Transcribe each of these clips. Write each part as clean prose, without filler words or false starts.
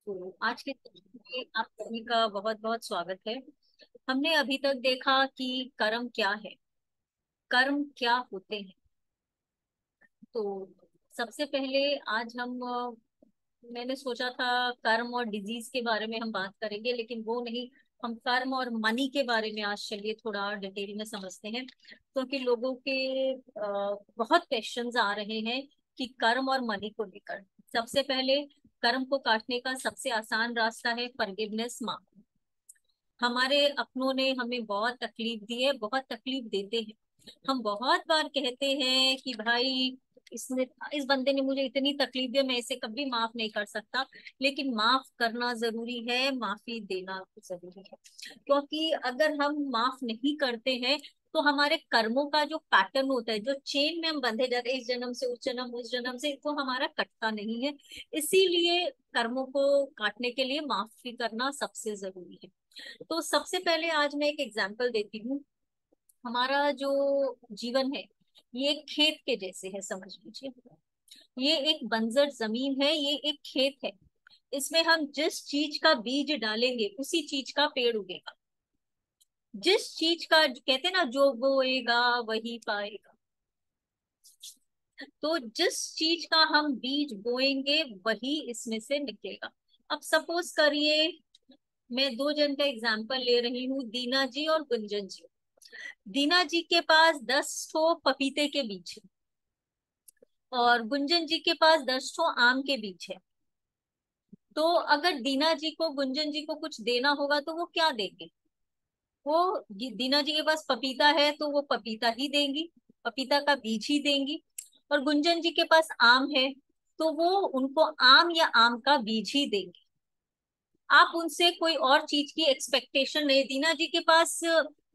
तो आज के session में आप सभी का बहुत बहुत स्वागत है। हमने अभी तक देखा कि कर्म क्या है, कर्म क्या होते हैं। तो सबसे पहले आज मैंने सोचा था कर्म और डिजीज के बारे में हम बात करेंगे, लेकिन वो नहीं। हम कर्म और मनी के बारे में आज चलिए थोड़ा डिटेल में समझते हैं, क्योंकि लोगों के बहुत क्वेश्चंस आ रहे हैं कि कर्म और मनी को लेकर। सबसे पहले, कर्म को काटने का सबसे आसान रास्ता है फॉरगिवनेस, माफ। हमारे अपनों ने हमें बहुत तकलीफ दी है, बहुत तकलीफ देते हैं। हम बहुत बार कहते हैं कि भाई इसने, इस बंदे ने मुझे इतनी तकलीफ दी, मैं इसे कभी माफ नहीं कर सकता। लेकिन माफ करना जरूरी है, माफी देना जरूरी है। क्योंकि अगर हम माफ नहीं करते हैं तो हमारे कर्मों का जो पैटर्न होता है, जो चेन में हम बंधे जाते हैं, इस जन्म से उस जन्म, उस जन्म से, वो हमारा कटता नहीं है। इसीलिए कर्मों को काटने के लिए माफी करना सबसे जरूरी है। तो सबसे पहले आज मैं एक एग्जांपल देती हूँ। हमारा जो जीवन है, ये एक खेत के जैसे है, समझ लीजिए। ये एक बंजर जमीन है, ये एक खेत है। इसमें हम जिस चीज का बीज डालेंगे उसी चीज का पेड़ उगेगा। जिस चीज का कहते हैं ना, जो बोएगा वही पाएगा। तो जिस चीज का हम बीज बोएंगे वही इसमें से निकलेगा। अब सपोज करिए, मैं दो जन का एग्जांपल ले रही हूँ, दीना जी और गुंजन जी। दीना जी के पास 10 ठो पपीते के बीज है और गुंजन जी के पास 10 ठो आम के बीज है। तो अगर दीना जी को गुंजन जी को कुछ देना होगा तो वो क्या देंगे? वो दीना जी के पास पपीता है तो वो पपीता ही देंगी, पपीता का बीज ही देंगी। और गुंजन जी के पास आम है तो वो उनको आम या आम का बीज ही देंगी। आप उनसे कोई और चीज की एक्सपेक्टेशन नहीं। दीना जी के पास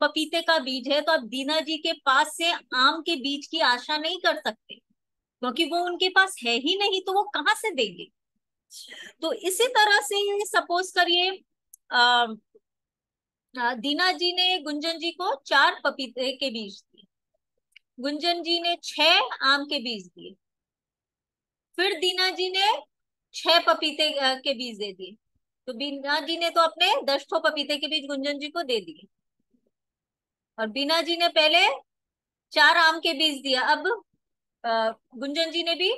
पपीते का बीज है तो आप दीना जी के पास से आम के बीज की आशा नहीं कर सकते, क्योंकि वो उनके पास है ही नहीं, तो वो कहाँ से देंगे? तो इसी तरह से सपोज करिए, अ, दीना जी ने गुंजन जी को 4 पपीते के बीज दिए, गुंजन जी ने 6 आम के बीज दिए, फिर दीना जी ने 6 पपीते के बीज दे दिए। तो बीना जी ने तो अपने 10 ठो पपीते के बीज गुंजन जी को दे दिए, और बीना जी ने पहले 4 आम के बीज दिया। अब गुंजन जी ने भी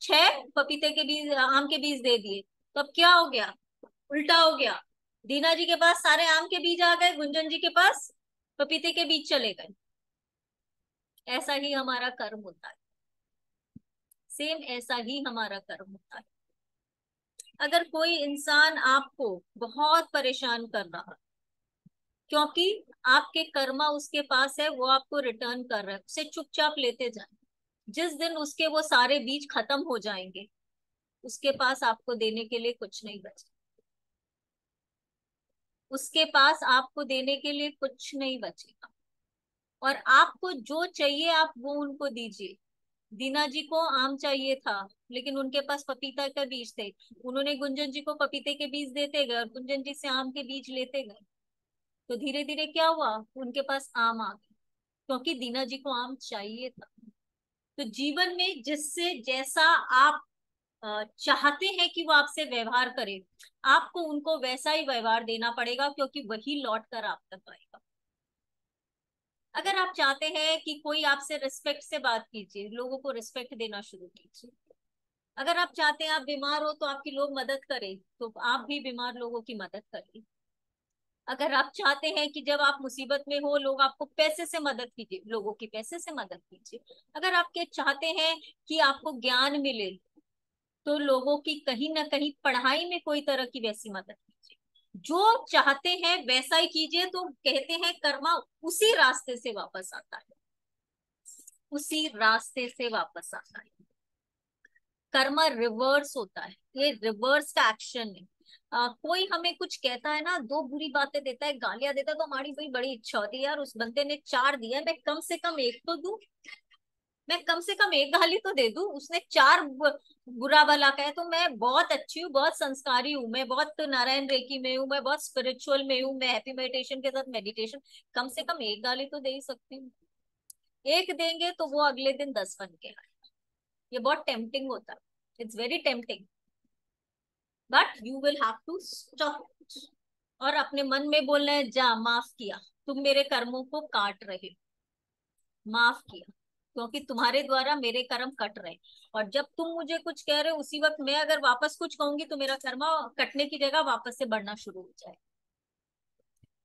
6 पपीते के बीज, आम के बीज दे दिए। तो अब क्या हो गया? उल्टा हो गया। दीना जी के पास सारे आम के बीज आ गए, गुंजन जी के पास पपीते के बीज चले गए। ऐसा ही हमारा कर्म होता है, सेम ऐसा ही हमारा कर्म होता है। अगर कोई इंसान आपको बहुत परेशान कर रहा है, क्योंकि आपके कर्मा उसके पास है, वो आपको रिटर्न कर रहा है, उसे चुपचाप लेते जाए। जिस दिन उसके वो सारे बीज खत्म हो जाएंगे, उसके पास आपको देने के लिए कुछ नहीं बचे। उसके पास आपको देने के लिए कुछ नहीं बचेगा। और आपको जो चाहिए आप वो उनको दीजिए। दीना जी को आम चाहिए था, लेकिन उनके पास पपीता का बीज थे। उन्होंने गुंजन जी को पपीते के बीज देते गए और गुंजन जी से आम के बीज लेते गए। तो धीरे धीरे क्या हुआ, उनके पास आम आ गए, क्योंकि दीना जी को आम चाहिए था। तो जीवन में जिससे जैसा आप चाहते हैं कि वो आपसे व्यवहार करे, आपको उनको वैसा ही व्यवहार देना पड़ेगा, क्योंकि वही लौट कर आप तक आएगा। अगर आप चाहते हैं कि कोई आपसे रिस्पेक्ट से बात कीजिए, लोगों को रिस्पेक्ट देना शुरू कीजिए। अगर आप चाहते हैं आप बीमार हो तो आपकी लोग मदद करें, तो आप भी बीमार लोगों की मदद करिए। अगर आप चाहते हैं कि जब आप मुसीबत में हो लोग आपको पैसे से मदद कीजिए, लोगों की पैसे से मदद कीजिए। अगर आपके चाहते हैं कि आपको ज्ञान मिले, तो लोगों की कहीं ना कहीं पढ़ाई में कोई तरह की वैसी मदद कीजिए। जो चाहते हैं वैसा ही कीजिए। तो कहते हैं कर्मा उसी रास्ते से वापस आता है, उसी रास्ते से वापस आता है। कर्मा रिवर्स होता है, ये रिवर्स का एक्शन है। कोई हमें कुछ कहता है ना, दो बुरी बातें देता है, गालियां देता है, तो हमारी भाई बड़ी इच्छा होती है, यार उस बंदे ने 4 दिया, मैं कम से कम एक तो दूं, मैं कम से कम एक गाली तो दे दूं। उसने 4 बुरा भला कहा है, तो मैं बहुत अच्छी हूँ, बहुत संस्कारी हूँ, मैं बहुत नारायण रेकी में हूँ, मैं बहुत स्पिरिचुअल में हूँ, मैं हैप्पी मेडिटेशन के साथ मेडिटेशन। कम से कम एक गाली तो दे ही सकती हूँ। एक देंगे तो वो अगले दिन 10 बन के आए। ये बहुत टेम्पटिंग होता है, it's very tempting. But you will have to stop और अपने मन में बोलना है, जा माफ किया, तुम मेरे कर्मों को काट रहे हो, माफ किया, क्योंकि तुम्हारे द्वारा मेरे कर्म कट रहे। और जब तुम मुझे कुछ कह रहे हो उसी वक्त मैं अगर वापस कुछ कहूंगी तो मेरा कर्म कटने की जगह वापस से बढ़ना शुरू हो जाए।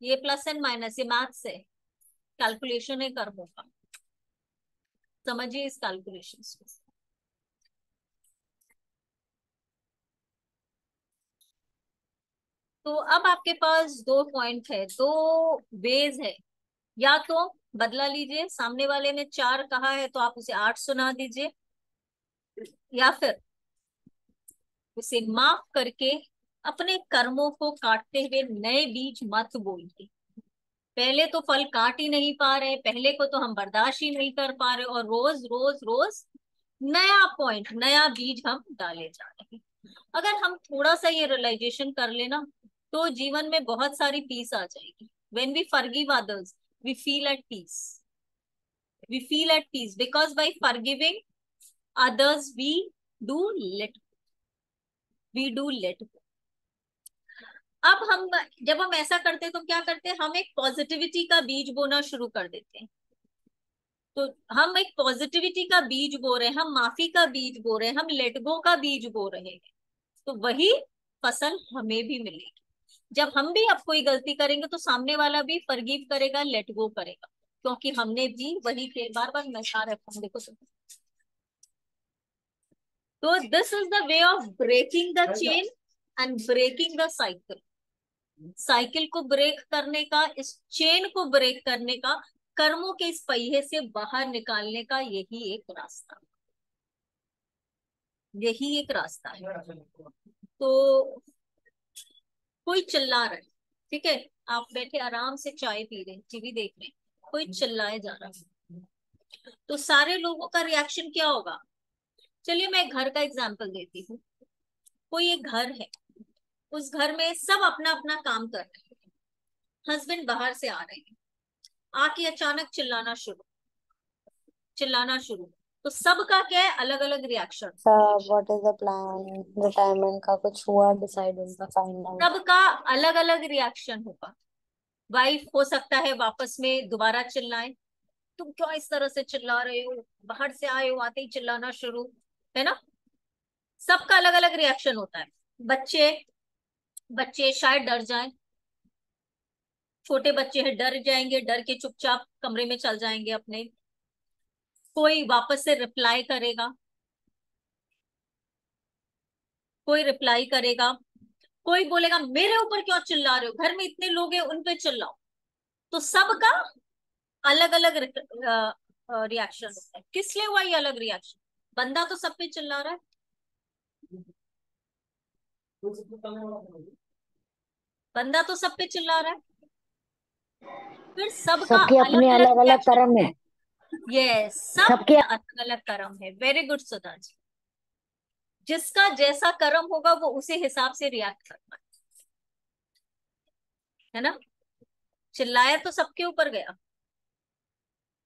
ये प्लस एंड माइनस, ये मैथ्स है, कैलकुलेशन है कर्मों का, समझिए इस कैलकुलेशन को। तो अब आपके पास दो पॉइंट है, दो वेज है। या तो बदला लीजिए, सामने वाले ने 4 कहा है तो आप उसे 8 सुना दीजिए, या फिर उसे माफ करके अपने कर्मों को काटते हुए नए बीज मत बोलिए। पहले तो फल काट ही नहीं पा रहे, पहले को तो हम बर्दाश्त ही नहीं कर पा रहे, और रोज रोज रोज नया पॉइंट, नया बीज हम डाले जा रहे हैं। अगर हम थोड़ा सा ये रियलाइजेशन कर लेना तो जीवन में बहुत सारी पीस आ जाएगी। when we forgive others we feel at peace, we feel at peace because by forgiving others do let we do let go। अब हम जब हम ऐसा करते हैं तो क्या करते हैं, हम एक पॉजिटिविटी का बीज बोना शुरू कर देते हैं। तो हम एक पॉजिटिविटी का बीज बो रहे हैं, हम माफी का बीज बो रहे हैं, हम लेट गो का बीज बो रहे हैं, तो वही फसल हमें भी मिलेगी। जब हम भी अब कोई गलती करेंगे तो सामने वाला भी फॉरगिव करेगा, लेट गो करेगा, क्योंकि हमने भी वही के बार बार नशा रखा। देखो तो this is the way of breaking the chain and breaking the cycle. Cycle को ब्रेक करने का, इस चेन को ब्रेक करने का, कर्मों के इस पहिए से बाहर निकालने का यही एक रास्ता, यही एक रास्ता है। तो कोई चिल्ला रहा है, ठीक है, आप बैठे आराम से चाय पी रहे, टीवी देख रहे, कोई चिल्लाए जा रहा है, तो सारे लोगों का रिएक्शन क्या होगा। चलिए मैं एक घर का एग्जांपल देती हूँ। कोई एक घर है, उस घर में सब अपना अपना काम कर रहे हैं, हस्बैंड बाहर से आ रहे हैं, आके अचानक चिल्लाना शुरू, तो सबका क्या है, अलग अलग reaction. What is the plan, retirement का कुछ हुआ डिसाइड उनका फाइंड आउट? सबका अलग अलग रिएक्शन होगा। वाइफ हो सकता है वापस में दोबारा चिल्लाए, तुम क्यों इस तरह से चिल्ला रहे हो, बाहर से आए हो आते ही चिल्लाना शुरू, है ना। सबका अलग अलग रिएक्शन होता है। बच्चे बच्चे शायद डर जाएं, छोटे बच्चे हैं डर जाएंगे, डर के चुपचाप कमरे में चल जाएंगे अपने। कोई वापस से रिप्लाई करेगा, कोई रिप्लाई करेगा, कोई बोलेगा मेरे ऊपर क्यों चिल्ला रहे हो, घर में इतने लोग हैं उन पे चिल्लाओ। तो सबका अलग अलग रिएक्शन होता है। किस लिए हुआ ये अलग रिएक्शन, बंदा तो सब पे चिल्ला रहा है, बंदा तो सब पे चिल्ला रहा है, फिर सबका सबके अपने अलग अलग अलग अलग रिएक्शन। कर्म है। ये सबके सबके अलग अलग कर्म है, वेरी गुड सुधा जी। जिसका जैसा कर्म होगा वो उसी हिसाब से रिएक्ट करता है ना। चिल्लाया तो सबके ऊपर गया,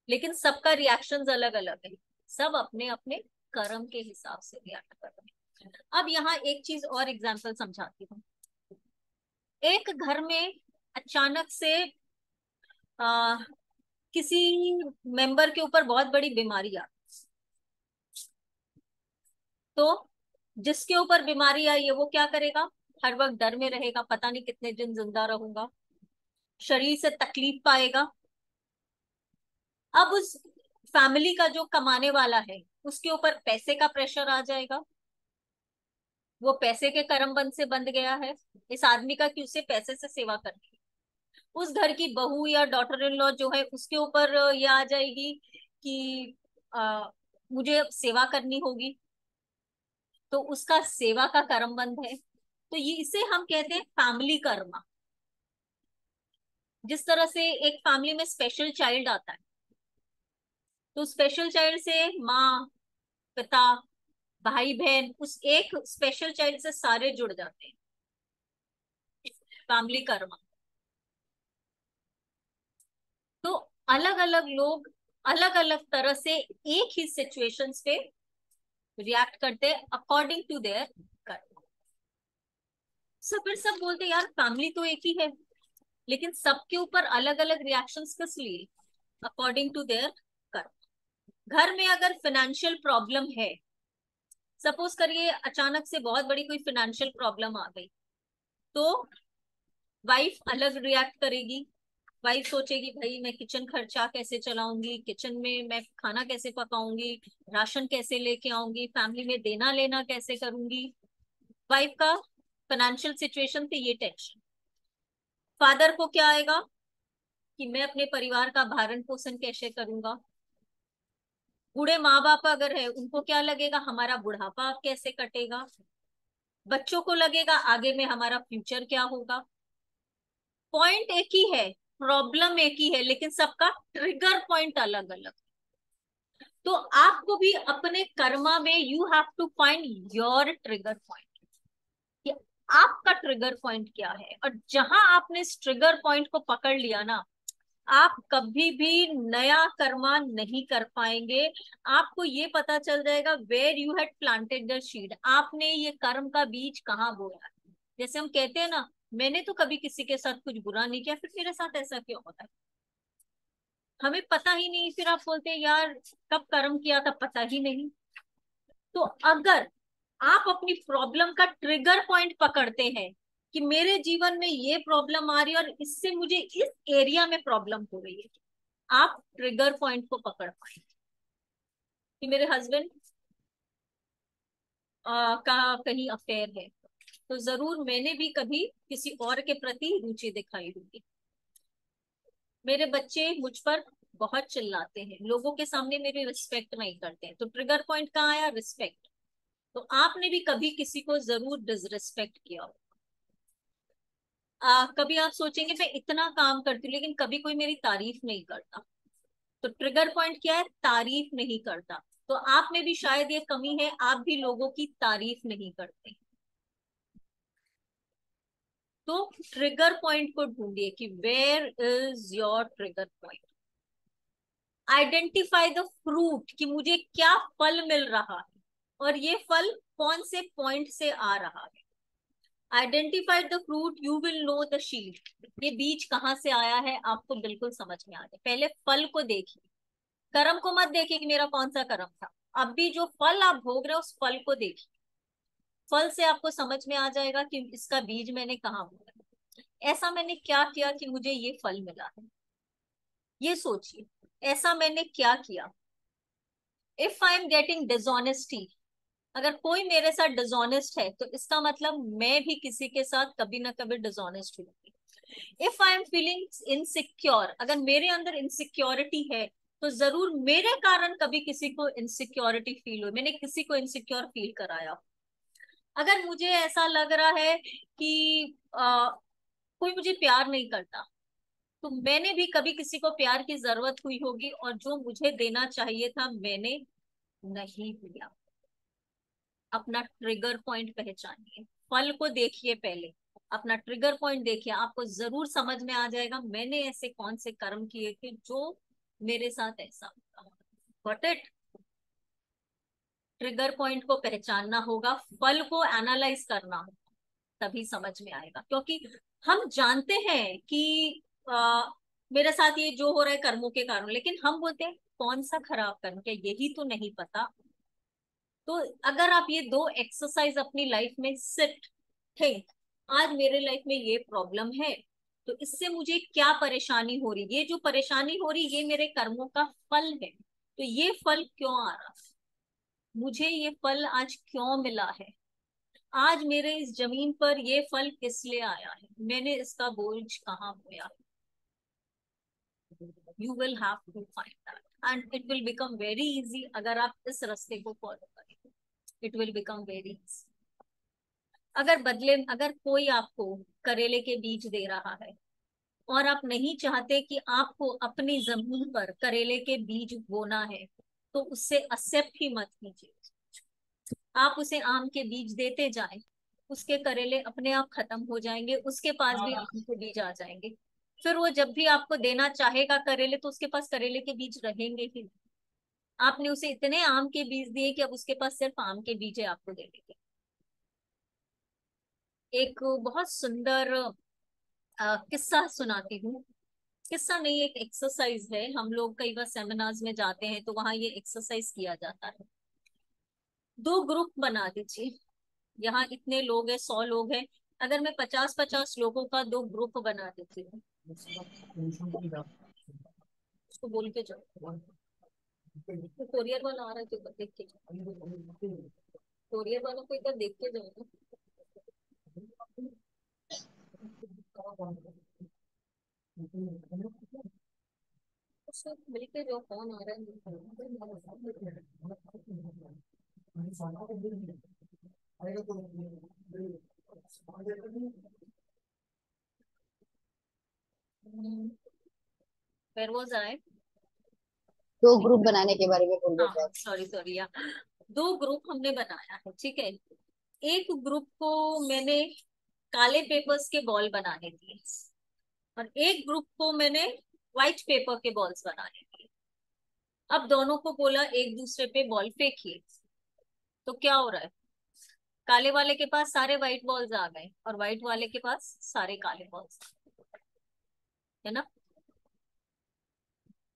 लेकिन सबका रिएक्शंस अलग अलग है, सब अपने अपने कर्म के हिसाब से रिएक्ट कर रहे हैं। अब यहाँ एक चीज और एग्जांपल समझाती हूँ। एक घर में अचानक से आ, किसी मेंबर के ऊपर बहुत बड़ी बीमारी आ, तो जिसके ऊपर बीमारी आई है वो क्या करेगा, हर वक्त डर में रहेगा, पता नहीं कितने दिन जिंदा रहूंगा, शरीर से तकलीफ पाएगा। अब उस फैमिली का जो कमाने वाला है उसके ऊपर पैसे का प्रेशर आ जाएगा, वो पैसे के कर्म बंध से बंध गया है इस आदमी का कि उसे पैसे से सेवा करनी है। उस घर की बहू या डॉटर इन लॉ जो है उसके ऊपर ये आ जाएगी कि मुझे सेवा करनी होगी, तो उसका सेवा का कर्म बंध है। तो ये इसे हम कहते हैं फैमिली कर्म। जिस तरह से एक फैमिली में स्पेशल चाइल्ड आता है, तो स्पेशल चाइल्ड से माँ, पिता, भाई बहन, उस एक स्पेशल चाइल्ड से सारे जुड़ जाते हैं, फैमिली कर्म। तो अलग अलग लोग अलग अलग तरह से एक ही सिचुएशंस पे रिएक्ट करते हैं अकॉर्डिंग टू देयर कर्म। फिर सब बोलते यार फैमिली तो एक ही है, लेकिन सबके ऊपर अलग अलग रिएक्शंस किस लिए? अकॉर्डिंग टू देयर कर्म। घर में अगर फाइनेंशियल प्रॉब्लम है, सपोज करिए अचानक से बहुत बड़ी कोई फाइनेंशियल प्रॉब्लम आ गई, तो वाइफ अलग रिएक्ट करेगी। वाइफ सोचेगी भाई मैं किचन खर्चा कैसे चलाऊंगी, किचन में मैं खाना कैसे पकाऊंगी, राशन कैसे लेके आऊंगी, फैमिली में देना लेना कैसे करूंगी। वाइफ का फाइनेंशियल सिचुएशन से ये टेंशन। फादर को क्या आएगा कि मैं अपने परिवार का भरण पोषण कैसे करूंगा। बूढ़े माँ बाप अगर है, उनको क्या लगेगा हमारा बुढ़ापा अब कैसे कटेगा। बच्चों को लगेगा आगे में हमारा फ्यूचर क्या होगा। पॉइंट एक ही है, प्रॉब्लम एक ही है, लेकिन सबका ट्रिगर पॉइंट अलग अलग। तो आपको भी अपने कर्मा में you have to find your trigger point, कि आपका ट्रिगर पॉइंट क्या है। और जहां आपने इस ट्रिगर पॉइंट को पकड़ लिया ना, आप कभी भी नया कर्मा नहीं कर पाएंगे। आपको ये पता चल जाएगा where you had planted the seed, आपने ये कर्म का बीज कहाँ बोया है। जैसे हम कहते हैं ना, मैंने तो कभी किसी के साथ कुछ बुरा नहीं किया, फिर मेरे साथ ऐसा क्यों होता है। हमें पता ही नहीं, फिर आप बोलते हैं यार कब कर्म किया था पता ही नहीं। तो अगर आप अपनी प्रॉब्लम का ट्रिगर पॉइंट पकड़ते हैं कि मेरे जीवन में ये प्रॉब्लम आ रही है और इससे मुझे इस एरिया में प्रॉब्लम हो रही है, आप ट्रिगर पॉइंट को पकड़ पाए। कि मेरे हस्बैंड का कहीं अफेयर है, तो जरूर मैंने भी कभी किसी और के प्रति रुचि दिखाई होगी। मेरे बच्चे मुझ पर बहुत चिल्लाते हैं, लोगों के सामने मेरी रिस्पेक्ट नहीं करते हैं, तो ट्रिगर पॉइंट कहाँ आया? रिस्पेक्ट। तो आपने भी कभी किसी को जरूर डिसरिस्पेक्ट किया हो। कभी आप सोचेंगे मैं इतना काम करती हूँ लेकिन कभी कोई मेरी तारीफ नहीं करता, तो ट्रिगर पॉइंट क्या है? तारीफ नहीं करता। तो आप में भी शायद ये कमी है, आप भी लोगों की तारीफ नहीं करते। तो ट्रिगर पॉइंट को ढूंढिए कि where is your trigger point. Identify the fruit, कि मुझे क्या फल मिल रहा है और ये फल कौन से पॉइंट से आ रहा है। Identify the fruit you will know the शीड, ये बीज कहाँ से आया है आपको बिल्कुल समझ में आ जाए। पहले फल को देखिए, कर्म को मत देखिए कि मेरा कौन सा कर्म था। अब भी जो फल आप भोग रहे हो उस फल को देखिए, फल से आपको समझ में आ जाएगा कि इसका बीज मैंने कहाँ बोया, ऐसा मैंने क्या किया कि मुझे ये फल मिला है। ये सोचिए, ऐसा मैंने क्या किया। If I am getting dishonesty, अगर कोई मेरे साथ डिसऑनेस्ट है तो इसका मतलब मैं भी किसी के साथ कभी ना कभी डिसऑनेस्ट हुई। If I am feeling insecure, अगर मेरे अंदर इनसिक्योरिटी है तो जरूर मेरे कारण कभी किसी को इनसिक्योरिटी फील हुई, मैंने किसी को इनसिक्योर फील कराया। अगर मुझे ऐसा लग रहा है कि कोई मुझे प्यार नहीं करता, तो मैंने भी कभी किसी को प्यार की जरूरत हुई होगी और जो मुझे देना चाहिए था मैंने नहीं दिया। अपना ट्रिगर पॉइंट पहचानिए, फल को देखिए, पहले अपना ट्रिगर पॉइंट देखिए, आपको जरूर समझ में आ जाएगा मैंने ऐसे कौन से कर्म किए थे जो मेरे साथ ऐसा होता। Got it? ट्रिगर पॉइंट को पहचानना होगा, फल को एनालाइज करना होगा, तभी समझ में आएगा। क्योंकि हम जानते हैं कि मेरे साथ ये जो हो रहा है कर्मों के कारण, लेकिन हम बोलते हैं कौन सा खराब कर्म किया यही तो नहीं पता। तो अगर आप ये दो एक्सरसाइज अपनी लाइफ में सिट थिंक, आज मेरे लाइफ में ये प्रॉब्लम है, तो इससे मुझे क्या परेशानी हो रही, ये जो परेशानी हो रही ये मेरे कर्मों का फल है, तो ये फल क्यों आ रहा है, मुझे ये फल आज क्यों मिला है, आज मेरे इस जमीन पर ये फल किस लिए आया है, मैंने इसका बोझ कहाँ बोया। You will have to find that and it will become very easy. अगर आप इस रास्ते को फॉलो करें it will become very easy. अगर बदले अगर कोई आपको करेले के बीज दे रहा है और आप नहीं चाहते कि आपको अपनी जमीन पर करेले के बीज बोना है, तो उससे एक्सेप्ट ही मत कीजिए। आप उसे आम के बीज देते जाएं, उसके करेले अपने आप खत्म हो जाएंगे, उसके पास भी आम के बीज आ जाएंगे। फिर वो जब भी आपको देना चाहेगा करेले तो उसके पास करेले के बीज रहेंगे ही नहीं। आपने उसे इतने आम के बीज दिए कि अब उसके पास सिर्फ आम के बीज है आपको देने के। एक बहुत सुंदर किस्सा सुनाती हूँ। किस्सा नहीं, एक एक्सरसाइज है। हम लोग कई बार सेमिनार्स में जाते हैं तो वहां ये एक्सरसाइज किया जाता है। दो ग्रुप बना दीजिए। यहाँ इतने लोग हैं, 100 लोग हैं। अगर मैं 50-50 लोगों का दो ग्रुप बना देती हूँ, उसको बोल के जाओ। तो कोरियर वाला आ रहा है तो इधर देख के जाओ। कोरियर वाला को इधर देख के जाओ ना। उससे मिल के जो कौन आ रहा है। Where was I? दो ग्रुप बनाने के बारे में बोल रहे हाँ थे हाँ, आप। सॉरी सॉरी यार। दो ग्रुप हमने बनाया है, ठीक है। एक ग्रुप को मैंने काले पेपर्स के बॉल बनाने दिए, और एक ग्रुप को मैंने व्हाइट पेपर के बॉल्स बनाने दिए। अब दोनों को बोला एक दूसरे पे बॉल फेंकिए। तो क्या हो रहा है? काले वाले के पास सारे व्हाइट बॉल्स आ गए और व्हाइट वाले के पास सारे काले बॉल्स, है ना।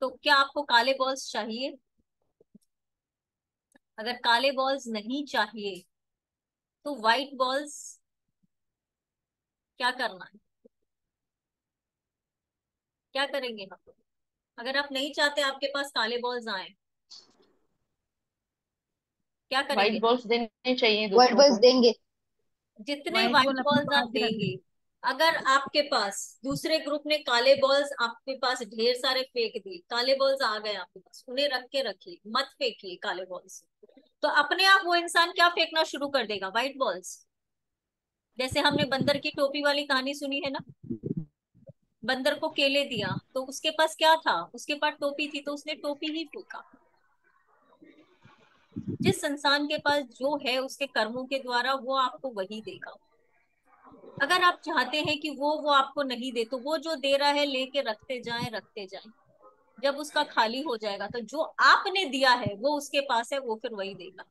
तो क्या आपको काले बॉल्स चाहिए? अगर काले बॉल्स नहीं चाहिए तो व्हाइट बॉल्स क्या करना है? क्या करेंगे हम? अगर आप नहीं चाहते आपके पास काले बॉल्स आए, क्या करेंगे? व्हाइट बॉल्स देने चाहिए वर्ड दूसरों बस को। देंगे। जितने व्हाइट व्हाइट बॉल अपने बॉल्स आप पास देंगे, रखें। अगर आपके पास दूसरे ग्रुप ने काले बॉल्स आपके पास ढेर सारे फेंक दिए, काले बॉल्स आ गए आपके पास, उन्हें रख के रखिए, मत फेंकिए काले बॉल्स। तो अपने आप वो इंसान क्या फेंकना शुरू कर देगा? White balls. जैसे हमने बंदर की टोपी वाली कहानी सुनी है ना। बंदर को केले दिया तो उसके पास क्या था? उसके पास टोपी थी तो उसने टोपी ही फेंका। जिस इंसान के पास जो है उसके कर्मों के द्वारा वो आपको वही देगा। अगर आप चाहते हैं कि वो आपको नहीं दे, तो वो जो दे रहा है लेके रखते जाएं रखते जाएं। जब उसका खाली हो जाएगा तो जो आपने दिया है वो उसके पास है, वो फिर वही देगा,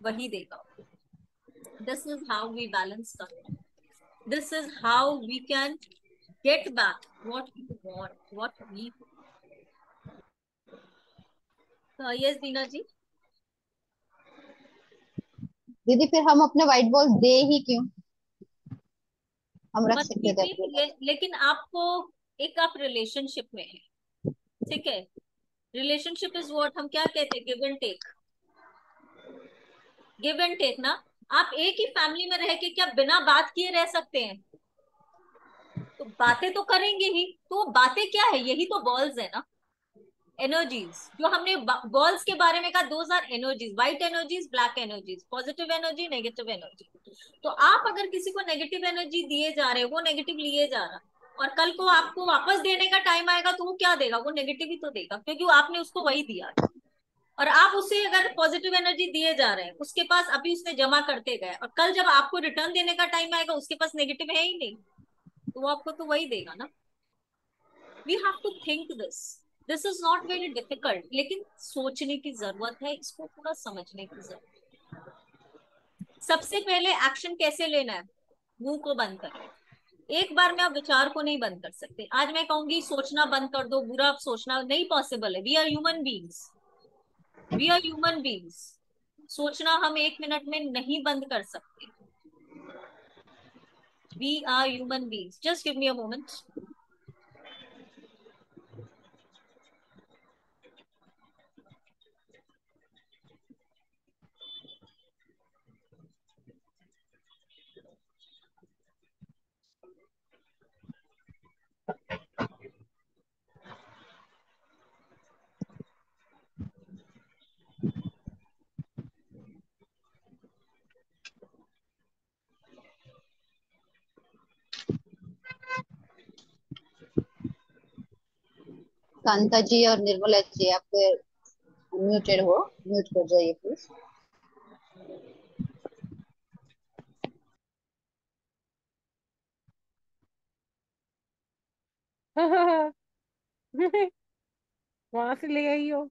वही देगा। This is how we balance करना। This is how we can get back what we want, what we. Yes Deena ji. दीदी फिर हम अपने व्हाइट बॉल दे ही क्यों? हम रख मत सकते थे अपने कीजिए पास। लेकिन आपको, एक आप रिलेशनशिप में है, ठीक है। रिलेशनशिप इज व्हाट हम क्या कहते हैं? Give and take. Give and take ना। आप एक ही फैमिली में रह के क्या बिना बात किए रह सकते हैं? तो बातें तो करेंगे ही। तो वो बातें क्या है? यही तो बॉल्स है ना। एनर्जीज जो हमने बॉल्स के बारे में कहा, those are energies, white energies, black energies, positive energy, negative energy. तो आप अगर किसी को नेगेटिव एनर्जी दिए जा रहे हैं, वो नेगेटिव लिए जा रहा है, और कल को आपको वापस देने का टाइम आएगा तो वो क्या देगा? वो नेगेटिव ही तो देगा, क्योंकि वो आपने उसको वही दिया। और आप उसे अगर पॉजिटिव एनर्जी दिए जा रहे हैं, उसके पास अभी उसने जमा करते गए, और कल जब आपको रिटर्न देने का टाइम आएगा उसके पास नेगेटिव है ही नहीं, तो वो आपको तो वही देगा ना। We have to think this. This is not very difficult, लेकिन सोचने की जरूरत है, इसको पूरा समझने की जरूरत। सबसे पहले एक्शन कैसे लेना है? मुंह को बंद करिए। एक बार में आप विचार को नहीं बंद कर सकते। आज मैं कहूंगी सोचना बंद कर दो, बुरा सोचना नहीं पॉसिबल है। We are human beings, we are human beings. सोचना हम 1 मिनट में नहीं बंद कर सकते। We are human beings. Just give me a moment. Kanta ji और निर्मला जी, आप म्यूटेड हो, म्यूट कर जाइए प्लीज। वहां से ले आई हो।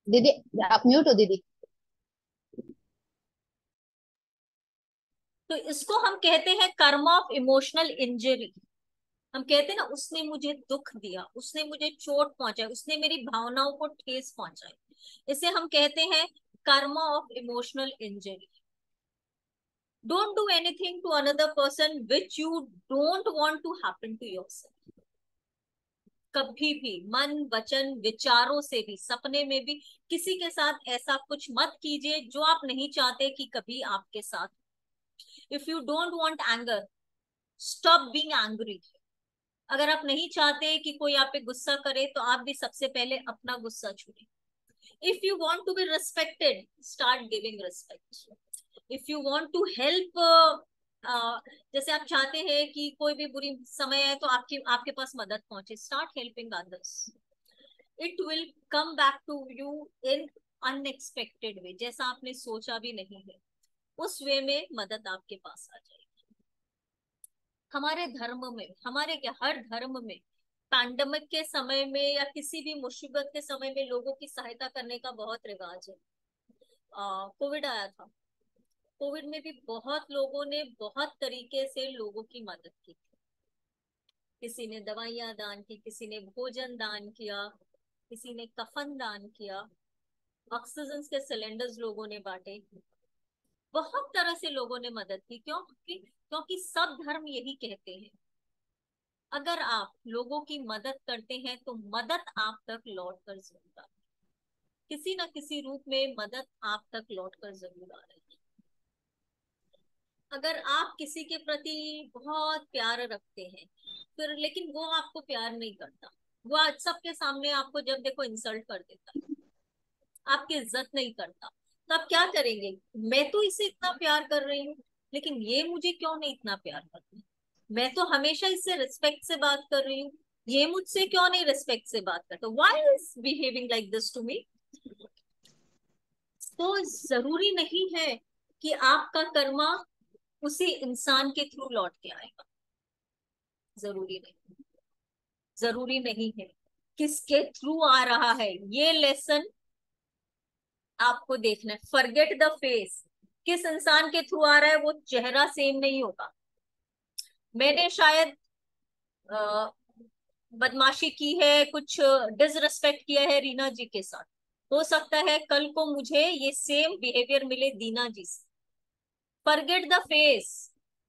दीदी आप म्यूट हो दीदी। तो इसको हम कहते हैं कर्म ऑफ इमोशनल इंजरी। हम कहते हैं ना, उसने मुझे दुख दिया, उसने मुझे चोट पहुंचाई, उसने मेरी भावनाओं को ठेस पहुंचाई, इसे हम कहते हैं karma of emotional injury. Don't do anything to another person which you don't want to happen to yourself. कभी भी मन वचन विचारों से भी, सपने में भी किसी के साथ ऐसा कुछ मत कीजिए जो आप नहीं चाहते कि कभी आपके साथ। If you don't want anger, stop being angry. अगर आप नहीं चाहते कि कोई आप पे गुस्सा करे, तो आप भी सबसे पहले अपना गुस्सा छोड़ें। If you want to be respected, start giving respect. If you want to help, जैसे आप चाहते हैं कि कोई भी बुरी समय है तो आपकी आपके पास मदद पहुंचे, start helping others. It will come back to you in unexpected way, जैसा आपने सोचा भी नहीं है, उस वे में मदद आपके पास आ जाएगी। हमारे धर्म में, हमारे क्या, हर धर्म में पैंडेमिक के समय में या किसी भी मुसीबत के समय में लोगों की सहायता करने का बहुत रिवाज है। कोविड आया था, कोविड में भी बहुत लोगों ने बहुत तरीके से लोगों की मदद की। किसी ने दवाइयां दान की, किसी ने भोजन दान किया, किसी ने कफन दान किया, ऑक्सीजन के सिलेंडर्स लोगों ने बांटे, बहुत तरह से लोगों ने मदद की। क्यों? क्योंकि सब धर्म यही कहते हैं, अगर आप लोगों की मदद करते हैं तो मदद आप तक लौट कर जरूर आए, किसी ना किसी रूप में मदद आप तक लौट कर जरूर आ रही है। अगर आप किसी के प्रति बहुत प्यार रखते हैं, फिर लेकिन वो आपको प्यार नहीं करता, वो आज सबके सामने आपको जब देखो इंसल्ट कर देता है, आपकी इज्जत नहीं करता, तो आप क्या करेंगे? मैं तो इसे इतना प्यार कर रही हूँ, लेकिन ये मुझे क्यों नहीं इतना प्यार करता? मैं तो हमेशा इससे रिस्पेक्ट से बात कर रही हूँ, ये मुझसे क्यों नहीं रिस्पेक्ट से बात करता? Why is behaving like this to me? तो जरूरी नहीं है कि आपका कर्मा उसी इंसान के थ्रू लौट के आएगा, जरूरी नहीं, जरूरी नहीं है। किसके थ्रू आ रहा है, ये लेसन आपको देखना है। फॉरगेट द फेस, किस इंसान के थ्रू आ रहा है, वो चेहरा सेम नहीं होगा। मैंने शायद अ, बदमाशी की है, कुछ डिसरिस्पेक्ट किया है रीना जी के साथ, हो सकता है कल को मुझे ये सेम बिहेवियर मिले दीना जी से। फॉरगेट द फेस,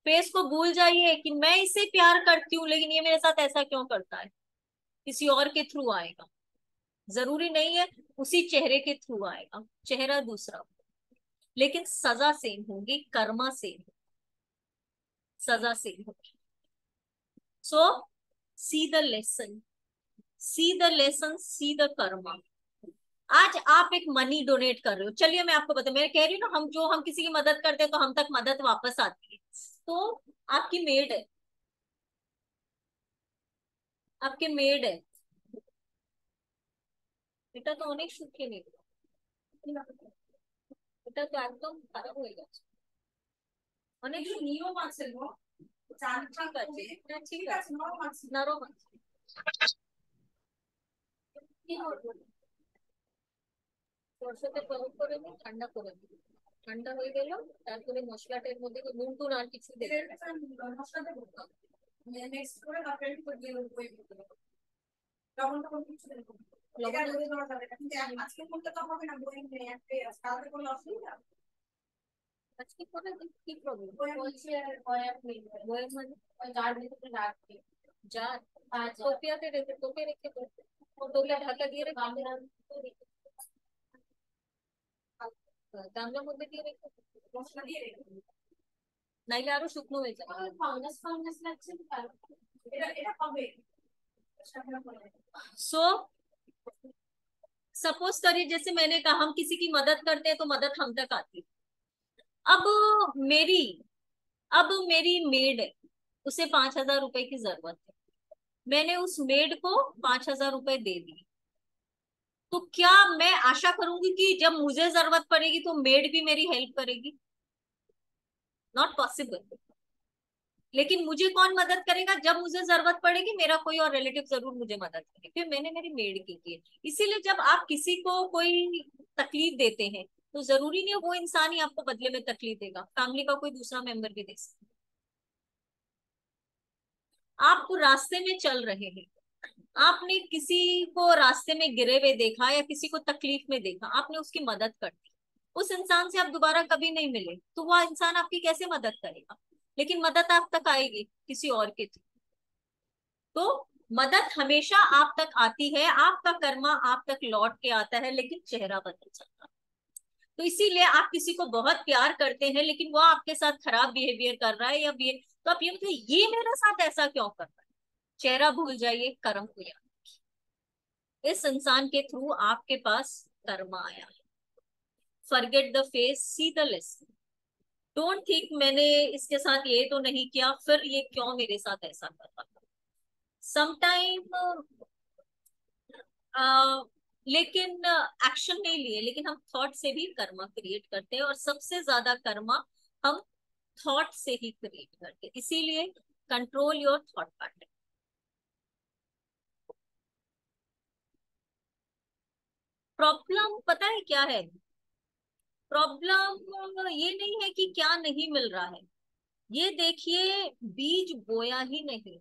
फेस को भूल जाइए कि मैं इसे प्यार करती हूँ, लेकिन ये मेरे साथ ऐसा क्यों करता है, किसी और के थ्रू आएगा, जरूरी नहीं है उसी चेहरे के थ्रू आएगा, चेहरा दूसरा, लेकिन सजा सेम होगी, कर्मा सेम, सजा सेम होगी। So see the lesson, see the lesson, see the karma. आज आप एक मनी डोनेट कर रहे हो, चलिए मैं आपको बता, मैं कह रही हूँ ना, हम किसी की मदद करते हैं तो हम तक मदद वापस आती है। तो आपकी मेड है, आपके मेड है, এটা তো অনেক সুখে নেই, এটা তো একদম খারাপ হয়ে গেছে, অনেক নিয়ম আছে গো। ঠিক আছে, হ্যাঁ ঠিক আছে, নরম আছে, কি করবো? সরষেতে গরম করে নিই, ঠান্ডা করে নিই, ঠান্ডা হয়ে গেল, তারপরে মশলাটার মধ্যে তো নুন টুন আর কিছু দেবে মশলা দেবো, নেক্সট করে তারপরে দিয়ে ওই লবণ টবণ কিছু দেবো, লবণ দিয়ে দেওয়া যাবে না, কিন্তু আজকে করতে তো হবে না, বই নেই, একটা কালকে করলে অসুবিধা। আজকে করে কি প্রবলেম বলছে, বয়াম নেই, বয়াম মানে ওই জার ভিতরে রাখবে, জার টোপিয়াতে রেখে, টোপে রেখে তো টোপে ঢাকা দিয়ে রেখে গামলার মধ্যে দিয়ে রেখে মশলা দিয়ে রেখে, নাইলে আরো শুকনো হয়ে যাবে, ফাঙ্গাস ফাঙ্গাস লাগছে, এটা এটা হবে। सो सपोज करिए, जैसे मैंने कहा, हम किसी की मदद करते हैं तो मदद हम तक आती है। अब मेरी अब मेरी मेड है, उसे 5,000 रुपए की जरूरत है, मैंने उस मेड को 5,000 रुपए दे दिए, तो क्या मैं आशा करूंगी कि जब मुझे जरूरत पड़ेगी तो मेड भी मेरी हेल्प करेगी? Not possible. लेकिन मुझे कौन मदद करेगा? जब मुझे जरूरत पड़ेगी मेरा कोई और रिलेटिव जरूर मुझे मदद करेगा, फिर मैंने मेरी मेड की है। इसीलिए जब आप किसी को कोई तकलीफ देते हैं तो जरूरी नहीं है वो इंसान ही आपको बदले में तकलीफ देगा, फैमिली का कोई दूसरा मेंबर भी दे सकता है। आप रास्ते में चल रहे हैं, आपने किसी को रास्ते में गिरे हुए देखा या किसी को तकलीफ में देखा, आपने उसकी मदद कर दी। उस इंसान से आप दोबारा कभी नहीं मिले तो वह इंसान आपकी कैसे मदद करेगा? लेकिन मदद आप तक आएगी किसी और के थ्रू। तो मदद हमेशा आप तक आती है, आपका कर्मा आप तक लौट के आता है, लेकिन चेहरा बदल जाता है। तो इसीलिए आप किसी को बहुत प्यार करते हैं लेकिन वो आपके साथ खराब बिहेवियर कर रहा है या बिहेव, तो आप ये बताइए ये मेरे साथ ऐसा क्यों कर रहा है? चेहरा भूल जाइए, कर्म को याद। इस इंसान के थ्रू आपके पास कर्मा आया है। Forget the face, C the lesson. Don't think मैंने इसके साथ ये तो नहीं किया फिर ये क्यों मेरे साथ ऐसा कर रहा था। समटाइम लेकिन एक्शन नहीं लिए, लेकिन हम थॉट से भी कर्मा क्रिएट करते हैं और सबसे ज्यादा कर्मा हम थॉट से ही क्रिएट करते हैं। इसीलिए control your thought pattern. Problem पता है क्या है? प्रॉब्लम ये नहीं है कि क्या नहीं मिल रहा है, ये देखिए बीज बोया ही नहीं।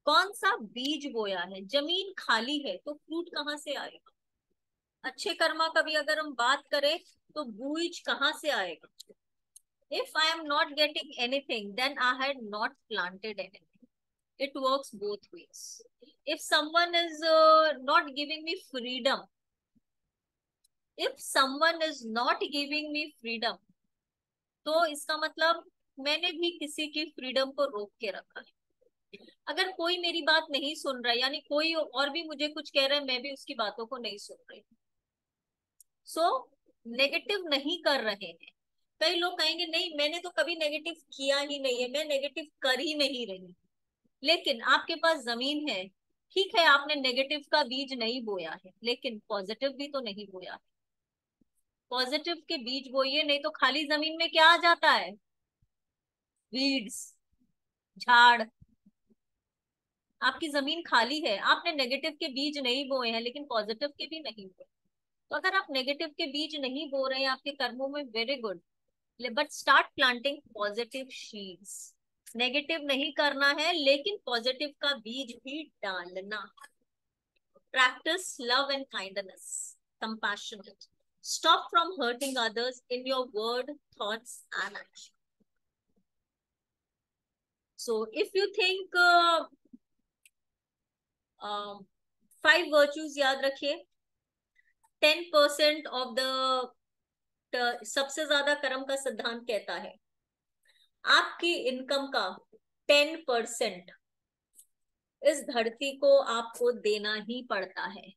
कौन सा बीज बोया है? जमीन खाली है तो फ्रूट कहाँ से आएगा? अच्छे कर्मा का भी अगर हम बात करें तो बीज कहाँ से आएगा? If I am not getting anything, then I had not planted anything. It works both ways. If someone is not giving me freedom, if someone is not giving me freedom, तो इसका मतलब मैंने भी किसी की फ्रीडम को रोक के रखा है। अगर कोई मेरी बात नहीं सुन रहा है, यानी कोई और भी मुझे कुछ कह रहा है, मैं भी उसकी बातों को नहीं सुन रही। सो नेगेटिव नहीं कर रहे हैं। कई लोग कहेंगे नहीं मैंने तो कभी नेगेटिव किया ही नहीं है, मैं नेगेटिव कर ही नहीं रही। लेकिन आपके पास जमीन है, ठीक है आपने नेगेटिव का बीज नहीं बोया है लेकिन पॉजिटिव भी तो नहीं बोया है। पॉजिटिव के बीज बोइए, नहीं तो खाली जमीन में क्या आ जाता है? वीड्स, झाड़। आपकी जमीन खाली है, आपने नेगेटिव के बीज नहीं बोए हैं लेकिन पॉजिटिव के भी नहीं बोए। तो अगर आप नेगेटिव के बीज नहीं बो रहे हैं आपके कर्मों में, very good, but start planting positive seeds. Negative नहीं करना है लेकिन पॉजिटिव का बीज भी डालना। Practice love and kindness, compassionate. Stop from hurting others in your word, thoughts and action. So if you think 5 virtues याद रखिए। 10% ऑफ द, सबसे ज्यादा कर्म का सिद्धांत कहता है आपकी इनकम का 10% इस धरती को आपको देना ही पड़ता है।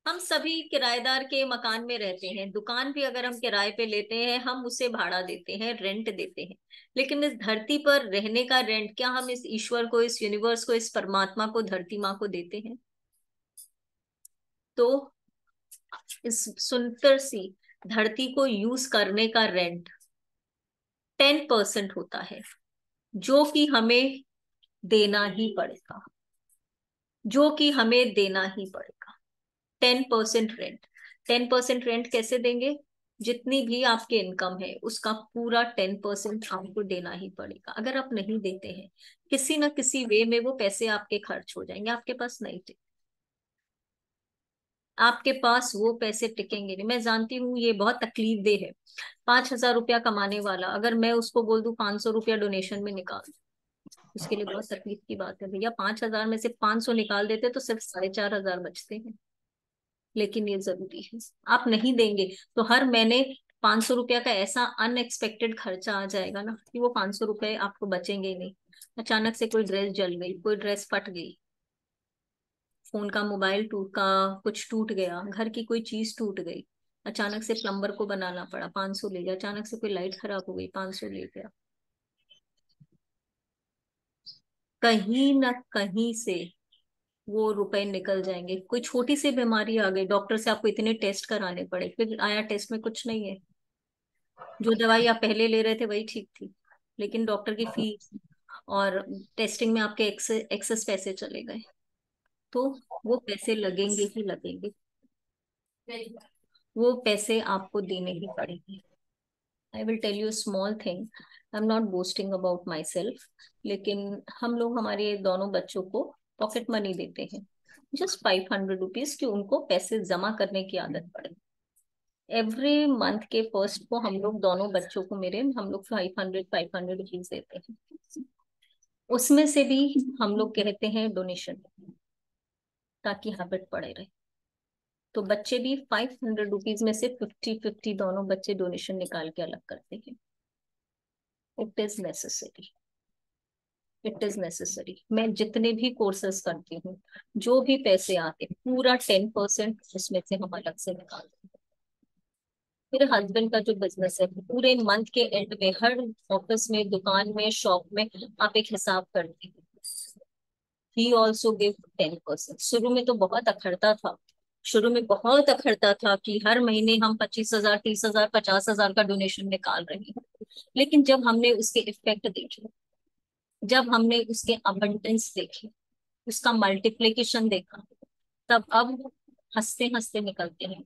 हम सभी किराएदार के मकान में रहते हैं, दुकान भी अगर हम किराए पे लेते हैं हम उसे भाड़ा देते हैं, रेंट देते हैं। लेकिन इस धरती पर रहने का रेंट क्या हम इस ईश्वर को, इस यूनिवर्स को, इस परमात्मा को, धरती माँ को देते हैं? तो इस सुंदर सी धरती को यूज करने का रेंट 10% होता है, जो कि हमें देना ही पड़ेगा, जो कि हमें देना ही पड़ेगा। 10% रेंट। 10% रेंट कैसे देंगे? जितनी भी आपकी इनकम है उसका पूरा 10% आपको देना ही पड़ेगा। अगर आप नहीं देते हैं किसी ना किसी वे में वो पैसे आपके खर्च हो जाएंगे, आपके पास नहीं टिक, आपके पास वो पैसे टिकेंगे नहीं। मैं जानती हूँ ये बहुत तकलीफ दे है। 5,000 रुपया कमाने वाला अगर मैं उसको बोल दूं 500 रुपया डोनेशन में निकाल, उसके लिए बहुत तकलीफ की बात है। भैया 5,000 में से 500 निकाल देते तो सिर्फ 4,500 बचते हैं। लेकिन ये जरूरी है, आप नहीं देंगे तो हर महीने 500 रुपया का ऐसा अनएक्सपेक्टेड खर्चा आ जाएगा ना कि वो 500 रुपये आपको बचेंगे ही नहीं। अचानक से कोई ड्रेस जल गई, कोई ड्रेस फट गई, फोन का मोबाइल टूट का कुछ टूट गया, घर की कोई चीज टूट गई, अचानक से प्लम्बर को बनाना पड़ा, 500 ले गया। अचानक से कोई लाइट खराब हो गई, 500 ले गया। कहीं ना कहीं से वो रुपए निकल जाएंगे। कोई छोटी सी बीमारी आ गई, डॉक्टर से आपको इतने टेस्ट कराने पड़े, फिर आया टेस्ट में कुछ नहीं है, जो दवाई आप पहले ले रहे थे वही ठीक थी, लेकिन डॉक्टर की फीस और टेस्टिंग में आपके एक्सेस पैसे चले गए, तो वो पैसे लगेंगे ही लगेंगे, वो पैसे आपको देने ही पड़ेंगे। I will tell you small thing, I am not boasting about my self, लेकिन हम लोग हमारे दोनों बच्चों को पॉकेट मनी देते हैं, जस्ट 500 रुपीज, की उनको पैसे जमा करने की आदत पड़े। एवरी मंथ के फर्स्ट को हम लोग दोनों बच्चों को, मेरे हम लोग 500 देते हैं। उसमें से भी हम लोग कहते हैं डोनेशन, ताकि हैबिट पड़े रहे। तो बच्चे भी 500 रुपीज में से 50-50 दोनों बच्चे डोनेशन निकाल के अलग करते हैं। It is necessary, it is necessary. मैं जितने भी कोर्सेस करती हूँ, जो भी पैसे आते हैं, पूरा 10% उसमें से हम अलग से निकालते हैं। मेरे हस्बैंड का जो बिजनेस है, पूरे मंथ के एंड में हर ऑफिस में, दुकान में, शॉप में आप एक हिसाब करते हैं। He also give 10%। शुरू में तो बहुत अखरता था, शुरू में बहुत अखरता था कि हर महीने हम 25,000, 30,000, 50,000 का डोनेशन निकाल रहे हैं। लेकिन जब हमने उसके इफेक्ट देखे, जब हमने उसके अबंडेंस देखे, उसका मल्टीप्लिकेशन देखा, तब अब हंसते हंसते निकलते हैं,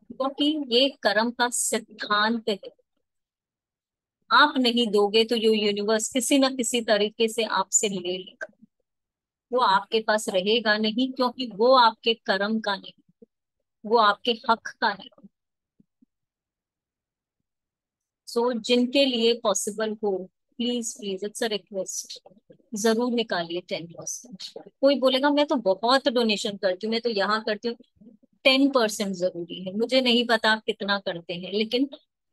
क्योंकि ये कर्म का सिद्धांत है। आप नहीं दोगे तो ये यूनिवर्स किसी ना किसी तरीके से आपसे ले लेगा। वो आपके पास रहेगा नहीं, क्योंकि वो आपके कर्म का नहीं, वो आपके हक का नहीं। सो जिनके लिए पॉसिबल हो, please please, it's a request, जरूर निकालिए 10%। कोई बोलेगा मैं तो बहुत डोनेशन करती हूँ, मैं तो यहाँ करती हूँ। 10% जरूरी है, मुझे नहीं पता आप कितना करते हैं, लेकिन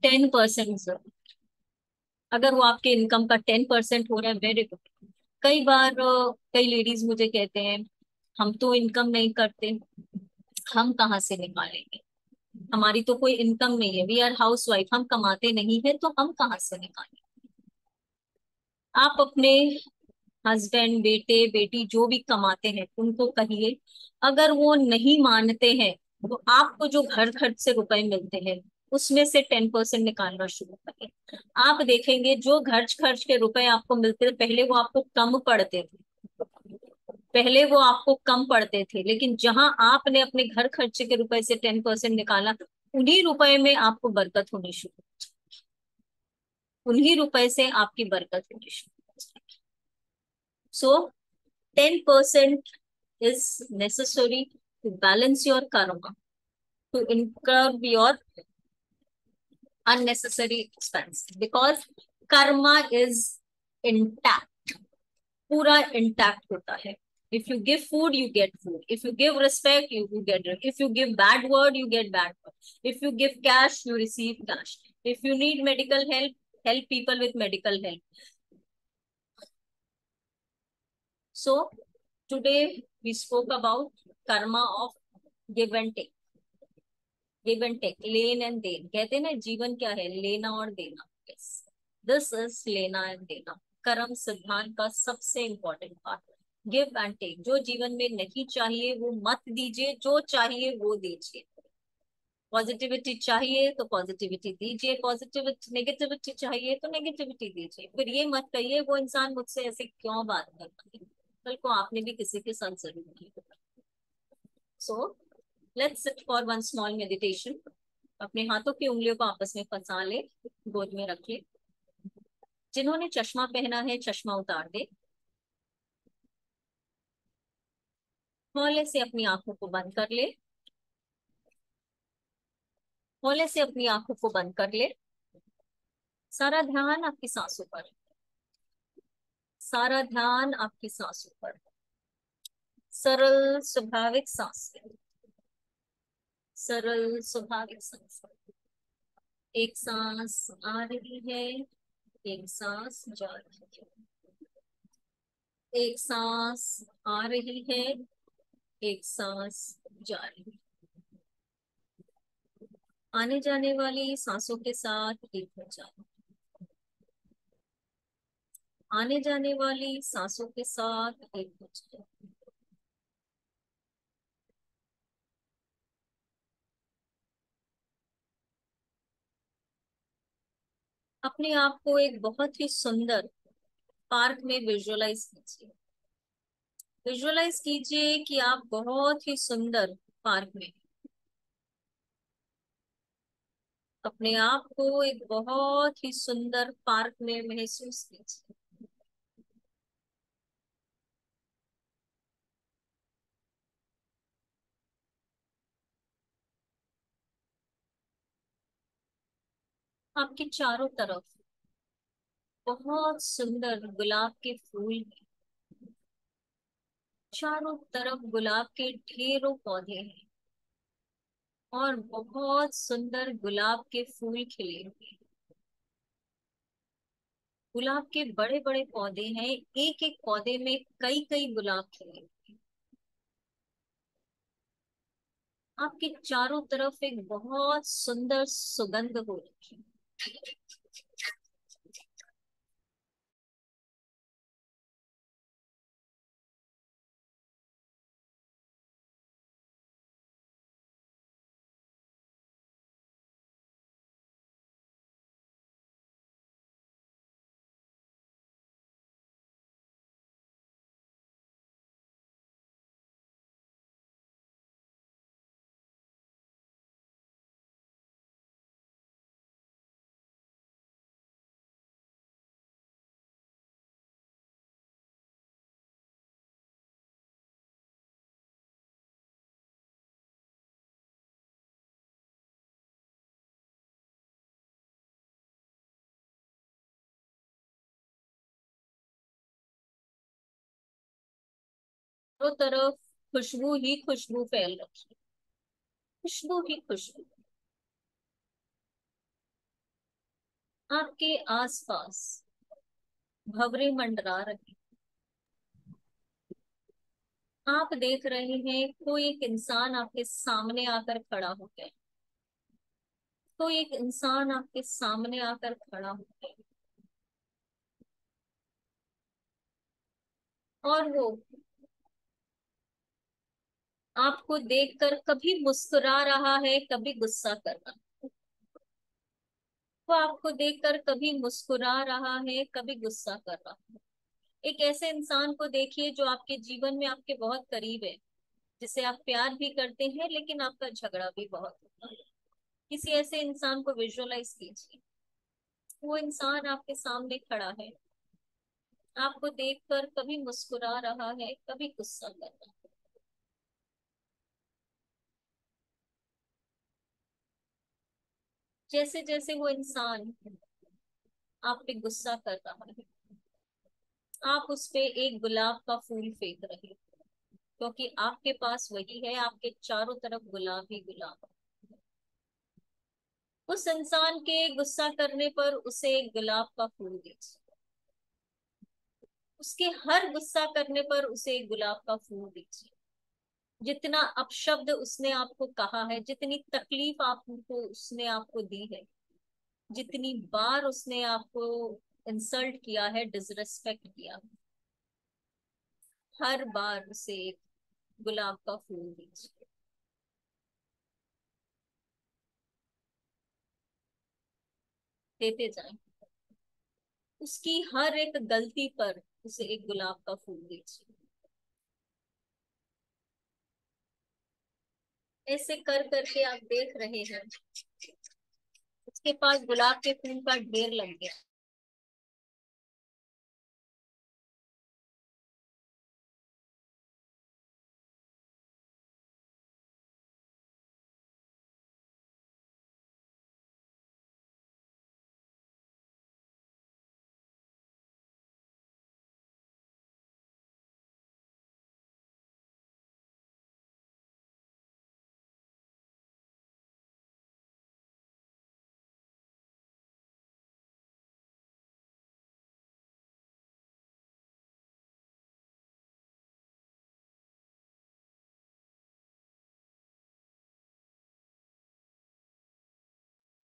10% जरूर। अगर वो आपके इनकम का 10% हो रहा है, वेरी गुड। कई बार कई लेडीज मुझे कहते हैं, हम तो इनकम नहीं करते, हम कहाँ से निकालेंगे, हमारी तो कोई इनकम नहीं है, वी आर हाउस वाइफ, हम कमाते नहीं है, तो हम कहाँ से निकालें। आप अपने हस्बैंड, बेटे बेटी जो भी कमाते हैं उनको कहिए, अगर वो नहीं मानते हैं, तो आपको जो घर खर्च से रुपए मिलते हैं उसमें से 10% निकालना शुरू करिए। आप देखेंगे जो घर खर्च के रुपए आपको मिलते थे, पहले वो आपको कम पड़ते थे, पहले वो आपको कम पड़ते थे, लेकिन जहां आपने अपने घर खर्चे के रुपए से 10% निकाला, उन्हीं रुपए में आपको बरकत होनी शुरू, उन्हीं रुपए से आपकी बरकत होनी शुरू। सो 10% is necessary to balance your karma, to incur your unnecessary expense, because karma is intact, पूरा intact होता है। If you give food, you get food. If you give respect, you get respect. If you give bad word, you get bad word. If you give cash, you receive cash. If you need medical help, help people with medical help. So today we spoke about karma of give and take, give and take, लेन and देन। कहते हैं ना, जीवन क्या है, लेना और देना। यस, दिस इज लेना एंड देना, कर्म सिद्धांत का सबसे important part. Give and take, जो जीवन में नहीं चाहिए वो मत दीजिए, जो चाहिए वो दीजिए। पॉजिटिविटी चाहिए तो पॉजिटिविटी दीजिए, पॉजिटिविटी नेगेटिविटी चाहिए तो नेगेटिविटी दीजिए। फिर ये मत कहिए वो इंसान मुझसे ऐसे क्यों बात करता है, कल को आपने भी किसी के साथ जरूर किया। So let's sit for one small meditation. अपने हाथों की उंगलियों को आपस में फंसा ले, गोद में रख ले। जिन्होंने चश्मा पहना है, चश्मा उतार दे। हौले से अपनी आंखों को बंद कर ले, हौले से अपनी आंखों को बंद कर ले। सारा ध्यान आपकी सांसों पर, सारा ध्यान आपकी सांसों पर। सरल स्वाभाविक सांस, सरल स्वाभाविक सांस। एक सांस आ रही है, एक सांस जा रही है। एक सांस आ रही है, एक सांस जा रही है। आने जाने वाली सांसों के साथ एक हो जाए, आने जाने वाली सांसों के साथ एक हो जाए। अपने आप को एक बहुत ही सुंदर पार्क में विजुअलाइज कीजिए। विजुअलाइज कीजिए कि आप बहुत ही सुंदर पार्क में, अपने आप को एक बहुत ही सुंदर पार्क में महसूस कीजिए। आपके चारों तरफ बहुत सुंदर गुलाब के फूल हैं। चारों तरफ गुलाब के ढेरों पौधे हैं और बहुत सुंदर गुलाब के फूल खिले हुए हैं। गुलाब के बड़े बड़े पौधे हैं, एक एक पौधे में कई कई गुलाब खिले हुए हैं। आपके चारों तरफ एक बहुत सुंदर सुगंध हो रही है। चारों तरफ खुशबू ही खुशबू फैल रखी है। खुशबू ही खुशबू आपके आसपास भंवरे मंडरा रहे। आप देख रहे हैं कोई एक इंसान आपके सामने आकर खड़ा हो गया। कोई एक इंसान आपके सामने आकर खड़ा हो गया और वो आपको देखकर कभी मुस्कुरा रहा है, कभी गुस्सा कर रहा है। वो आपको देखकर कभी मुस्कुरा रहा है, कभी गुस्सा कर रहा है। एक ऐसे इंसान को देखिए जो आपके जीवन में आपके बहुत करीब है, जिसे आप प्यार भी करते हैं लेकिन आपका झगड़ा भी बहुत होता है। किसी ऐसे इंसान को विजुअलाइज कीजिए। वो इंसान आपके सामने खड़ा है, आपको देखकर कभी मुस्कुरा रहा है, कभी गुस्सा कर रहा है। जैसे जैसे वो इंसान आप पे गुस्सा कर रहा है, आप उस पे एक गुलाब का फूल फेंक रहे हो, क्योंकि आपके पास वही है, आपके चारों तरफ गुलाब ही गुलाब है। उस इंसान के गुस्सा करने पर उसे एक गुलाब का फूल दीजिए। उसके हर गुस्सा करने पर उसे एक गुलाब का फूल दीजिए। जितना अपशब्द उसने आपको कहा है, जितनी तकलीफ आपको उसने आपको दी है, जितनी बार उसने आपको इंसल्ट किया है, डिसरेस्पेक्ट किया, हर बार उसे एक गुलाब का फूल दीजिए। देते जाएं। उसकी हर एक गलती पर उसे एक गुलाब का फूल दीजिए। ऐसे कर करके आप देख रहे हैं उसके पास गुलाब के फूल का ढेर लग गया।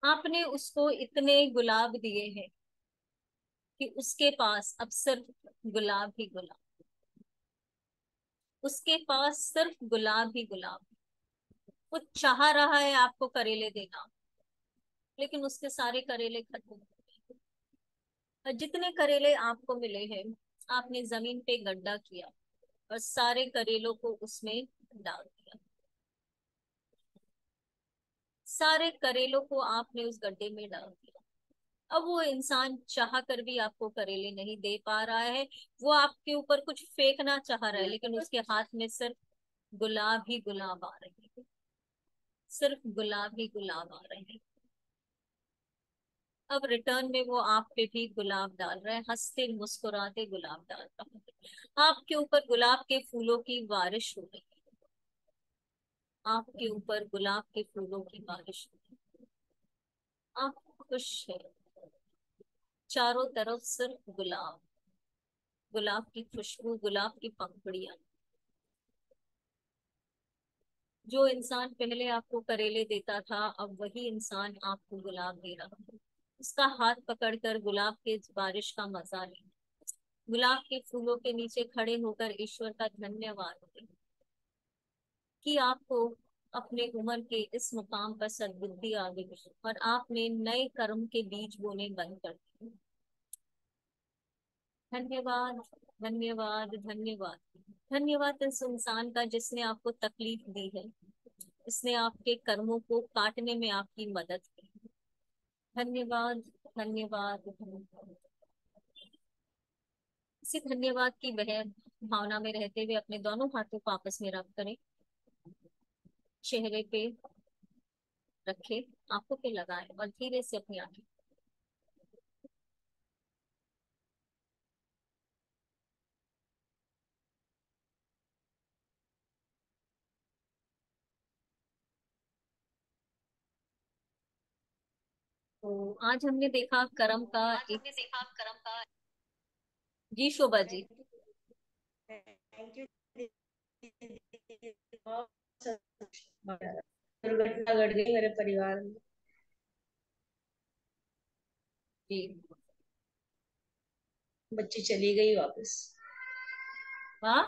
आपने उसको इतने गुलाब दिए हैं कि उसके पास अब सिर्फ गुलाब ही गुलाब, उसके पास सिर्फ गुलाब ही गुलाब। वो चाह रहा है आपको करेले देना, लेकिन उसके सारे करेले खत्म हो गए। और जितने करेले आपको मिले हैं, आपने जमीन पे गड्ढा किया और सारे करेलों को उसमें डाल दिया। सारे करेलों को आपने उस गड्ढे में डाल दिया। अब वो इंसान चाह कर भी आपको करेले नहीं दे पा रहा है। वो आपके ऊपर कुछ फेंकना चाह रहा है, लेकिन उसके हाथ में सिर्फ गुलाब ही गुलाब आ रहे हैं। सिर्फ गुलाब ही गुलाब आ रहे हैं। अब रिटर्न में वो आप पे भी गुलाब डाल रहा है, हंसते मुस्कुराते गुलाब डाल रहा है। आपके ऊपर गुलाब के फूलों की बारिश हो रही है। आपके ऊपर गुलाब के फूलों की बारिश हो रही है। आप खुश है। चारों तरफ सिर्फ गुलाब, गुलाब की खुशबू, गुलाब की पंखुड़ियां। जो इंसान पहले आपको करेले देता था, अब वही इंसान आपको गुलाब दे रहा है। उसका हाथ पकड़कर गुलाब के बारिश का मजा लें। गुलाब के फूलों के नीचे खड़े होकर ईश्वर का धन्यवाद दें कि आपको अपने उम्र के इस मुकाम पर सद्बुद्धि आ गई और आपने नए कर्म के बीज बोने बंद कर दिए। धन्यवाद, धन्यवाद, धन्यवाद। धन्यवाद इस इंसान का जिसने आपको तकलीफ दी है, इसने आपके कर्मों को काटने में आपकी मदद की। धन्यवाद, धन्यवाद, धन्यवाद। इसी धन्यवाद की वह भावना में रहते हुए अपने दोनों हाथों को आपस में रब करें, चेहरे पे रखे, आंखों पे लगाएं और धीरे से अपनी आंखें। तो आज हमने देखा कर्म का एक। जी शोभा जी। थैंक यू दीदी। बहुत दुर्घटना घट गई मेरे परिवार में। जी। बच्ची चली गई वापस। वाह।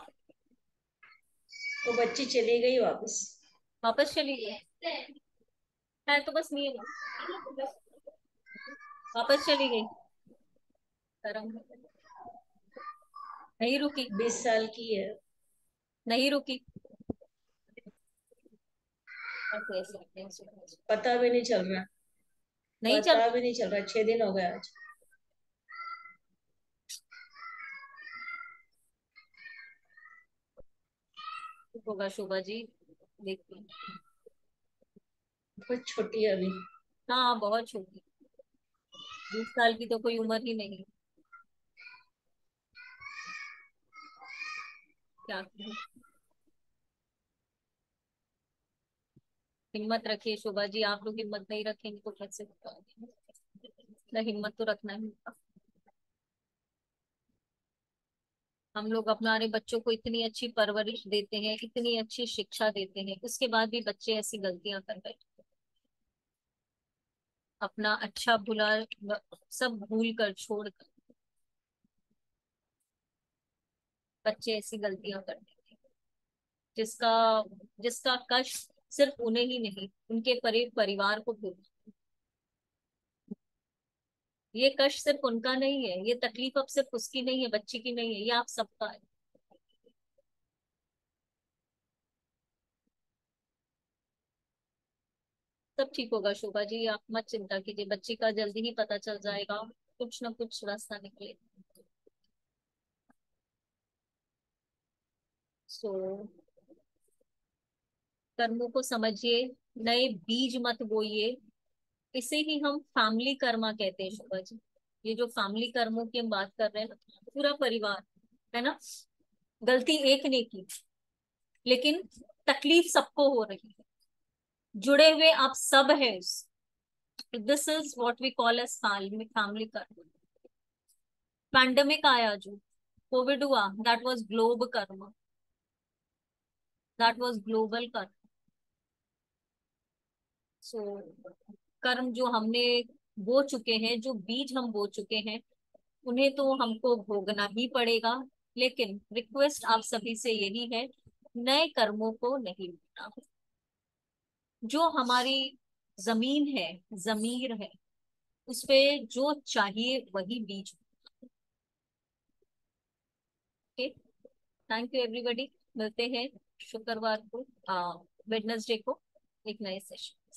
तो बच्ची चली गई वापस। वापस चली गई है तो बस नहीं है। वापस चली गई। कर्म नहीं रुकी। 20 साल की है। नहीं रुकी। ऐसे ऐसे ऐसे ऐसे। पता भी नहीं चल रहा। नहीं चल। पता भी नहीं चल रहा, 6 दिन हो गए आज। होगा शोभा जी, देखिए। बहुत छोटी है अभी। हाँ बहुत छोटी। 20 साल की तो कोई उम्र ही नहीं। क्या करूं? हिम्मत रखिए शोभा जी, आप लोग हिम्मत नहीं रखेंगे तो कैसे होगा। ना हिम्मत तो रखना ही होगा। हम लोग अपने बच्चों को इतनी अच्छी परवरिश देते हैं, इतनी अच्छी शिक्षा देते हैं, उसके बाद भी बच्चे ऐसी गलतियां कर बैठे। अपना अच्छा बुरा सब भूल कर छोड़ कर बच्चे ऐसी गलतियां कर देते हैं, जिसका जिसका कष्ट सिर्फ उन्हें ही नहीं, उनके परिवार को भी। ये कष्ट सिर्फ उनका नहीं है, ये तकलीफ अब सिर्फ उसकी नहीं है, बच्ची की नहीं है, ये आप सबका है। सब ठीक होगा शोभा जी, आप मत चिंता कीजिए, बच्ची का जल्दी ही पता चल जाएगा। कुछ ना कुछ रास्ता निकले। सो कर्मों को समझिए, नए बीज मत बोइए। इसे ही हम फैमिली कर्मा कहते हैं शोभा जी। ये जो फैमिली कर्मों की हम बात कर रहे हैं, पूरा परिवार है ना। गलती एक ने की, लेकिन तकलीफ सबको हो रही है। जुड़े हुए आप सब है। This is what we call as family karma. Pandemic आया, जो कोविड हुआ, that was globe karma, that was global karma. So कर्म जो हमने बो चुके हैं, जो बीज हम बो चुके हैं, उन्हें तो हमको भोगना ही पड़ेगा। लेकिन रिक्वेस्ट आप सभी से यही है, नए कर्मों को नहीं लेना। जो हमारी जमीन है, जमीर है, उस पे जो चाहिए वही बीज। Thank you everybody. मिलते हैं शुक्रवार को, वेडनेसडे को एक नए सेशन।